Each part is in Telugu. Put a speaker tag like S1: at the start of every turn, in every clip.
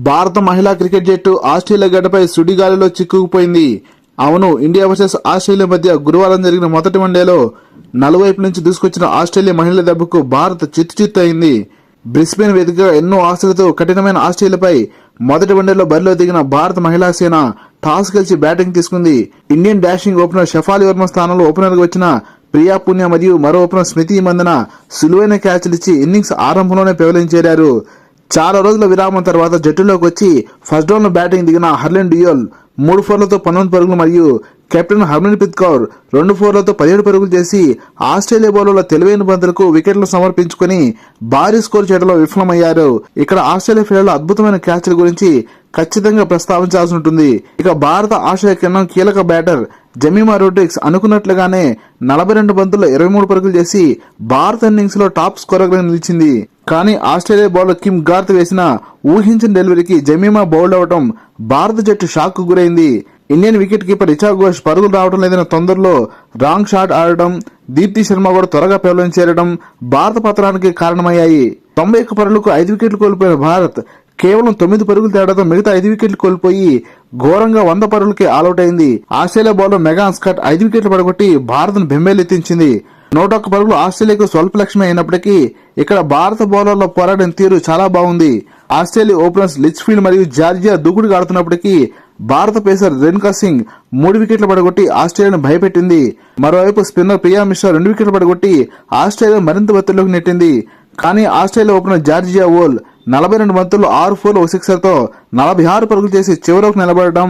S1: భారత మహిళా క్రికెట్ జట్టు ఆస్ట్రేలియా గడ్డపై సుడిగాలిలో చిక్కుకుపోయింది. అవును, ఇండియా వర్సెస్ ఆస్ట్రేలియా మధ్య గురువారం జరిగిన మొదటి వన్డేలో నలువైపు నుంచి దూసుకొచ్చిన ఆస్ట్రేలియా మహిళల దెబ్బకు భారత్ చిత్తు అయింది. బ్రిస్బేన్ వేదికగా ఎన్నో ఆశలతో కఠినమైన ఆస్ట్రేలియాపై మొదటి వన్డేలో బరిలో దిగిన భారత మహిళా సేన టాస్ గెలిచి బ్యాటింగ్ తీసుకుంది. Indian dashing opener Shafali Varma స్థానంలో ఓపెనర్గా వచ్చిన ప్రియా పుణ్య మరియు మరో ఓపెనర్ స్మృతి మందన సులువైన క్యాచ్లిచ్చి ఇన్నింగ్స్ ఆరంభంలోనే పెవలించేరారు. చాలా రోజుల విరామం తర్వాత జట్టులోకి వచ్చి ఫస్ట్ డౌన్ లో బ్యాటింగ్ దిగిన హర్లెన్ డియోల్ 3 4లతో 19 పరుగులు మరియు కెప్టెన్ హర్మన్ప్రీత్ కౌర్ 2 4లతో 17 పరుగులు చేసి ఆస్ట్రేలియా బౌలర్ల తెలివైన బంతులకు వికెట్లు సమర్పించుకుని భారీ స్కోర్ చేయడంలో విఫలమయ్యారు. ఇక్కడ ఆస్ట్రేలియా ఫీల్డర్ల అద్భుతమైన క్యాచ్ల గురించి ఖచ్చితంగా ప్రస్తావించాల్సి ఉంటుంది. ఇక భారత ఆస్ట్రేలియా కింద కీలక బ్యాటర్ జమీమా రోడ్రిగ్స్ అనుకున్నట్లుగానే 42 బంతుల్లో 23 పరుగులు చేసి భారత ఇన్నింగ్స్ లో టాప్ స్కోరర్ గా నిలిచింది. కానీ ఆస్ట్రేలియా బౌలర్ కిమ్ గార్త్ వేసిన ఊహించిన డెలివరీకి జమీమా బౌల్డ్ అవడం భారత జట్టు షాక్ కు గురైంది. Indian wicket keeper Richa Ghosh పరుగులు రావడం లేదన్న తొందరలో రాంగ్ షాట్ ఆడడం, దీప్తి శర్మ కూడా త్వరగా పెవలింగ్ చేరడం భారత పతనానికి కారణమయ్యాయి. 91 పరుగులకు 5 వికెట్లు కోల్పోయిన భారత్ కేవలం 9 పరుగుల తేడాతో మిగతా 5 వికెట్లు కోల్పోయి ఘోరంగా 100 పరుగులకి ఆల్అౌట్ అయింది. ఆస్ట్రేలియా బౌలర్ మెగాన్ స్కాట్ 5 వికెట్లు పడగొట్టి భారత్ను బెంబేలెత్తించింది. 101 పరుగులు ఆస్ట్రేలియాకు స్వల్ప లక్ష్యమే అయినప్పటికీ ఇక్కడ భారత బౌలర్ల పోరాడిన తీరు చాలా బాగుంది. ఆస్ట్రేలియా ఓపెనర్స్ లిచ్ఫీల్డ్ మరియు జార్జియా దూకుడుగా ఆడుతున్నప్పటికీ భారత పేసర్ రేణుకా సింగ్ 3 వికెట్లు పడగొట్టి ఆస్ట్రేలియాను భయపెట్టింది. మరోవైపు స్పిన్నర్ ప్రియా మిశ్రా 2 వికెట్లు పడగొట్టి ఆస్ట్రేలియా మరింత ఒత్తిడిలోకి నెట్టింది. కానీ ఆస్ట్రేలియా ఓపెనర్ జార్జియా వోల్ 42 బంతుల్లో 6 4 1 సిక్సర్తో 46 పరుగులు చేసి చివరకు నిలబడడం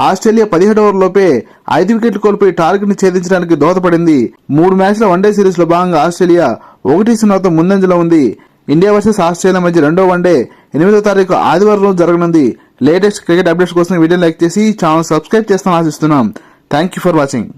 S1: ఆస్ట్రేలియా 17 ఓవర్లలోపే 5 వికెట్లు కోల్పోయి టార్గెట్ ని ఛేదించడానికి దోహదపడింది. 3 మ్యాచ్ల వన్డే సిరీస్ లో భాగంగా ఆస్ట్రేలియా 1-0తో ముందంజలో ఉంది. ఇండియా వర్సెస్ ఆస్ట్రేలియా మధ్య రెండో వన్డే 8వ తారీఖు ఆదివారం రోజు జరగనుంది. లేటెస్ట్ క్రికెట్ అప్డేట్స్ కోసం వీడియో లైక్ చేసి ఛానల్ సబ్స్క్రైబ్ చేస్తామని ఆశిస్తున్నాం. Thank you for watching.